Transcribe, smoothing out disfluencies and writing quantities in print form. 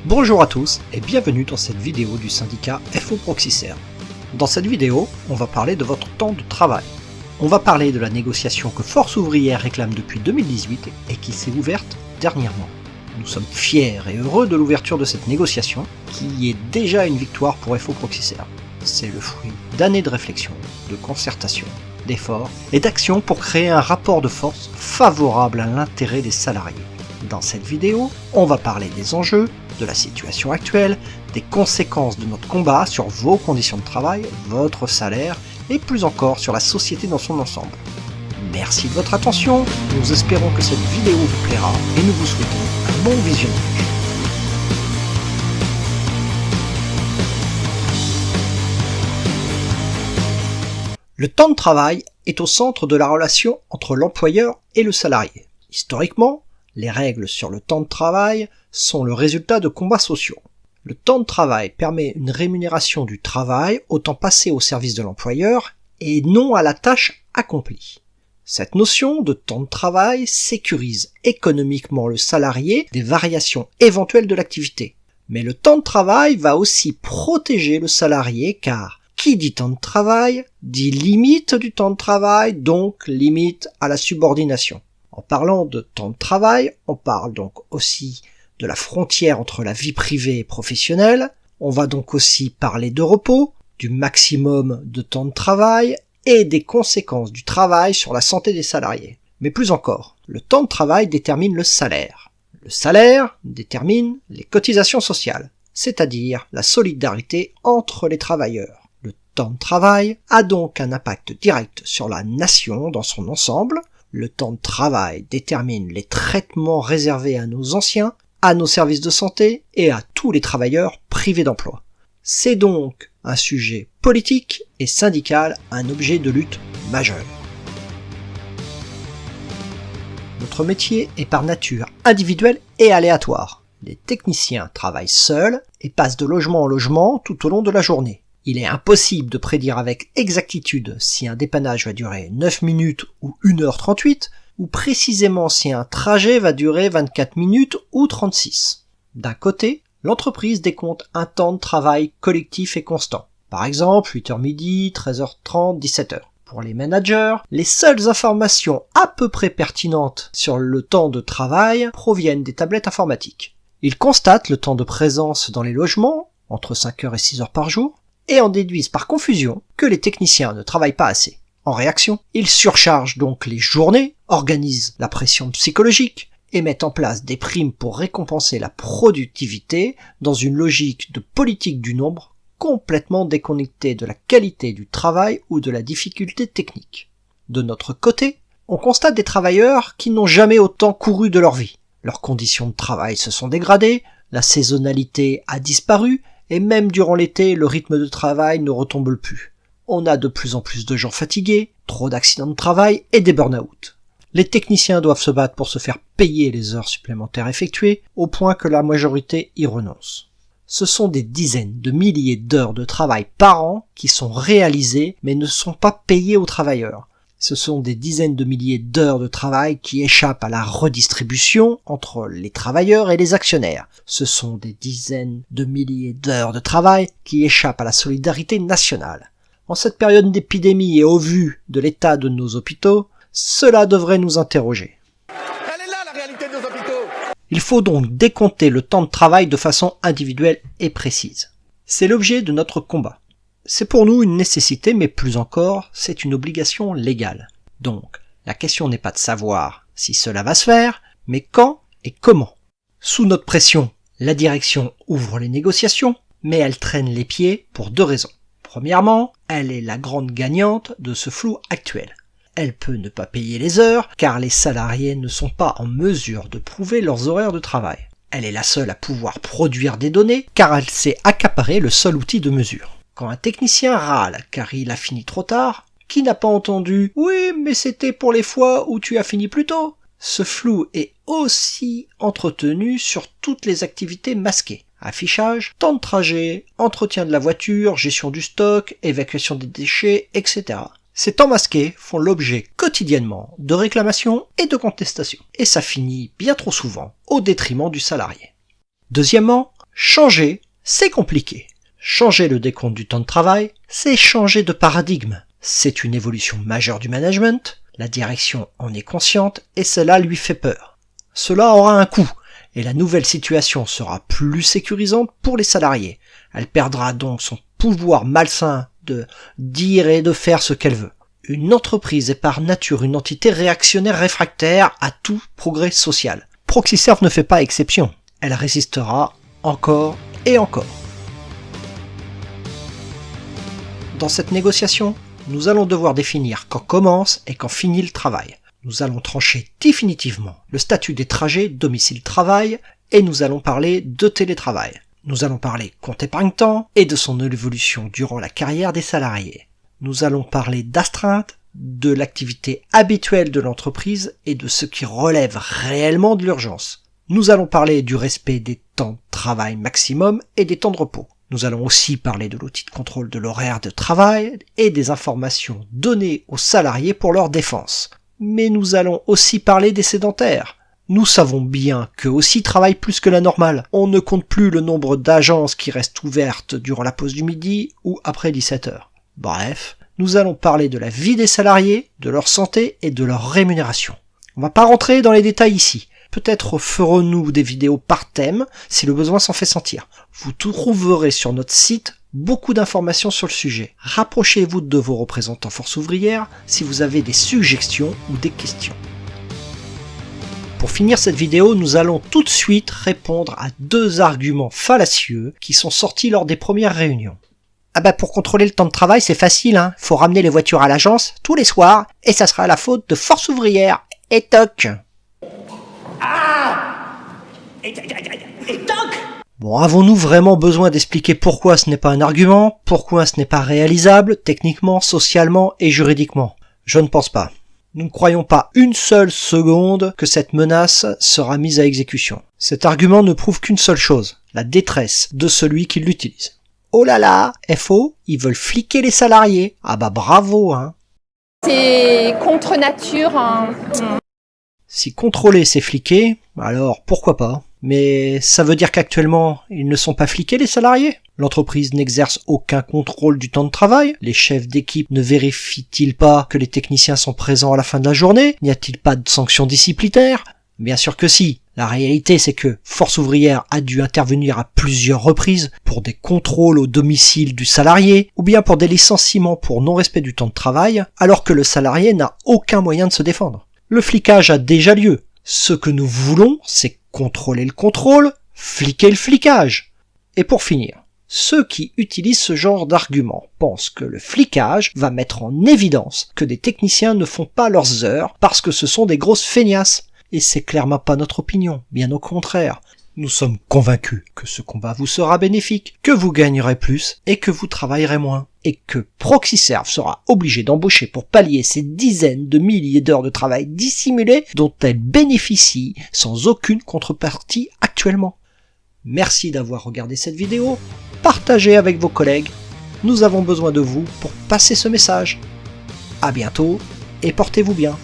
Bonjour à tous et bienvenue dans cette vidéo du syndicat FO Proxyserve. Dans cette vidéo, on va parler de votre temps de travail. On va parler de la négociation que Force Ouvrière réclame depuis 2018 et qui s'est ouverte dernièrement. Nous sommes fiers et heureux de l'ouverture de cette négociation qui est déjà une victoire pour FO Proxyserve. C'est le fruit d'années de réflexion, de concertation, d'efforts et d'actions pour créer un rapport de force favorable à l'intérêt des salariés. Dans cette vidéo, on va parler des enjeux, de la situation actuelle, des conséquences de notre combat sur vos conditions de travail, votre salaire et plus encore sur la société dans son ensemble. Merci de votre attention, nous espérons que cette vidéo vous plaira et nous vous souhaitons un bon visionnage. Le temps de travail est au centre de la relation entre l'employeur et le salarié. Historiquement, les règles sur le temps de travail sont le résultat de combats sociaux. Le temps de travail permet une rémunération du travail au temps passé au service de l'employeur et non à la tâche accomplie. Cette notion de temps de travail sécurise économiquement le salarié des variations éventuelles de l'activité. Mais le temps de travail va aussi protéger le salarié car qui dit temps de travail dit limite du temps de travail, donc limite à la subordination. En parlant de temps de travail, on parle donc aussi de la frontière entre la vie privée et professionnelle, on va donc aussi parler de repos, du maximum de temps de travail et des conséquences du travail sur la santé des salariés. Mais plus encore, le temps de travail détermine le salaire. Le salaire détermine les cotisations sociales, c'est-à-dire la solidarité entre les travailleurs. Le temps de travail a donc un impact direct sur la nation dans son ensemble. Le temps de travail détermine les traitements réservés à nos anciens, à nos services de santé et à tous les travailleurs privés d'emploi. C'est donc un sujet politique et syndical, un objet de lutte majeur. Notre métier est par nature individuel et aléatoire. Les techniciens travaillent seuls et passent de logement en logement tout au long de la journée. Il est impossible de prédire avec exactitude si un dépannage va durer 9 minutes ou 1h38, ou précisément si un trajet va durer 24 minutes ou 36. D'un côté, l'entreprise décompte un temps de travail collectif et constant. Par exemple, 8h midi, 13h30, 17h. Pour les managers, les seules informations à peu près pertinentes sur le temps de travail proviennent des tablettes informatiques. Ils constatent le temps de présence dans les logements, entre 5h et 6h par jour, et en déduisent par confusion que les techniciens ne travaillent pas assez. En réaction, ils surchargent donc les journées, organisent la pression psychologique et mettent en place des primes pour récompenser la productivité dans une logique de politique du nombre complètement déconnectée de la qualité du travail ou de la difficulté technique. De notre côté, on constate des travailleurs qui n'ont jamais autant couru de leur vie. Leurs conditions de travail se sont dégradées, la saisonnalité a disparu, et même durant l'été, le rythme de travail ne retombe plus. On a de plus en plus de gens fatigués, trop d'accidents de travail et des burn-out. Les techniciens doivent se battre pour se faire payer les heures supplémentaires effectuées, au point que la majorité y renonce. Ce sont des dizaines de milliers d'heures de travail par an qui sont réalisées mais ne sont pas payées aux travailleurs. Ce sont des dizaines de milliers d'heures de travail qui échappent à la redistribution entre les travailleurs et les actionnaires. Ce sont des dizaines de milliers d'heures de travail qui échappent à la solidarité nationale. En cette période d'épidémie et au vu de l'état de nos hôpitaux, cela devrait nous interroger. Elle est là la réalité de nos hôpitaux. Il faut donc décompter le temps de travail de façon individuelle et précise. C'est l'objet de notre combat. C'est pour nous une nécessité, mais plus encore, c'est une obligation légale. Donc, la question n'est pas de savoir si cela va se faire, mais quand et comment. Sous notre pression, la direction ouvre les négociations, mais elle traîne les pieds pour deux raisons. Premièrement, elle est la grande gagnante de ce flou actuel. Elle peut ne pas payer les heures, car les salariés ne sont pas en mesure de prouver leurs horaires de travail. Elle est la seule à pouvoir produire des données, car elle sait accaparer le seul outil de mesure. Quand un technicien râle car il a fini trop tard, qui n'a pas entendu « Oui, mais c'était pour les fois où tu as fini plus tôt », ce flou est aussi entretenu sur toutes les activités masquées. Affichage, temps de trajet, entretien de la voiture, gestion du stock, évacuation des déchets, etc. Ces temps masqués font l'objet quotidiennement de réclamations et de contestations. Et ça finit bien trop souvent au détriment du salarié. Deuxièmement, Changer, c'est compliqué. Changer le décompte du temps de travail, c'est changer de paradigme. C'est une évolution majeure du management, la direction en est consciente et cela lui fait peur. Cela aura un coût et la nouvelle situation sera plus sécurisante pour les salariés. Elle perdra donc son pouvoir malsain de dire et de faire ce qu'elle veut. Une entreprise est par nature une entité réactionnaire réfractaire à tout progrès social. Proxiserve ne fait pas exception. Elle résistera encore et encore. Dans cette négociation, nous allons devoir définir quand commence et quand finit le travail. Nous allons trancher définitivement le statut des trajets domicile-travail et nous allons parler de télétravail. Nous allons parler compte épargne-temps et de son évolution durant la carrière des salariés. Nous allons parler d'astreinte, de l'activité habituelle de l'entreprise et de ce qui relève réellement de l'urgence. Nous allons parler du respect des temps de travail maximum et des temps de repos. Nous allons aussi parler de l'outil de contrôle de l'horaire de travail et des informations données aux salariés pour leur défense. Mais nous allons aussi parler des sédentaires. Nous savons bien qu'eux aussi travaillent plus que la normale. On ne compte plus le nombre d'agences qui restent ouvertes durant la pause du midi ou après 17h. Bref, nous allons parler de la vie des salariés, de leur santé et de leur rémunération. On va pas rentrer dans les détails ici. Peut-être ferons-nous des vidéos par thème si le besoin s'en fait sentir. Vous trouverez sur notre site beaucoup d'informations sur le sujet. Rapprochez-vous de vos représentants force ouvrière si vous avez des suggestions ou des questions. Pour finir cette vidéo, nous allons tout de suite répondre à 2 arguments fallacieux qui sont sortis lors des premières réunions. Ah bah pour contrôler le temps de travail c'est facile, hein. Faut ramener les voitures à l'agence tous les soirs et ça sera la faute de force ouvrière. Et toc. Et toc. Bon, avons-nous vraiment besoin d'expliquer pourquoi ce n'est pas un argument, pourquoi ce n'est pas réalisable, techniquement, socialement et juridiquement? Je ne pense pas. Nous ne croyons pas une seule seconde que cette menace sera mise à exécution. Cet argument ne prouve qu'une seule chose, la détresse de celui qui l'utilise. Oh là là, FO, ils veulent fliquer les salariés. Ah bah bravo, hein. C'est contre nature, hein. Si contrôler c'est fliquer, alors pourquoi pas? Mais ça veut dire qu'actuellement, ils ne sont pas fliqués les salariés? L'entreprise n'exerce aucun contrôle du temps de travail? Les chefs d'équipe ne vérifient-ils pas que les techniciens sont présents à la fin de la journée? N'y a-t-il pas de sanctions disciplinaires? Bien sûr que si. La réalité c'est que Force ouvrière a dû intervenir à plusieurs reprises pour des contrôles au domicile du salarié ou bien pour des licenciements pour non-respect du temps de travail alors que le salarié n'a aucun moyen de se défendre. Le flicage a déjà lieu. Ce que nous voulons, c'est contrôler le contrôle, fliquer le flicage. Et pour finir, ceux qui utilisent ce genre d'argument pensent que le flicage va mettre en évidence que des techniciens ne font pas leurs heures parce que ce sont des grosses feignasses. Et c'est clairement pas notre opinion, bien au contraire. Nous sommes convaincus que ce combat vous sera bénéfique, que vous gagnerez plus et que vous travaillerez moins. Et que Proxiserve sera obligé d'embaucher pour pallier ces dizaines de milliers d'heures de travail dissimulées dont elle bénéficie sans aucune contrepartie actuellement. Merci d'avoir regardé cette vidéo, partagez avec vos collègues, nous avons besoin de vous pour passer ce message. À bientôt et portez-vous bien.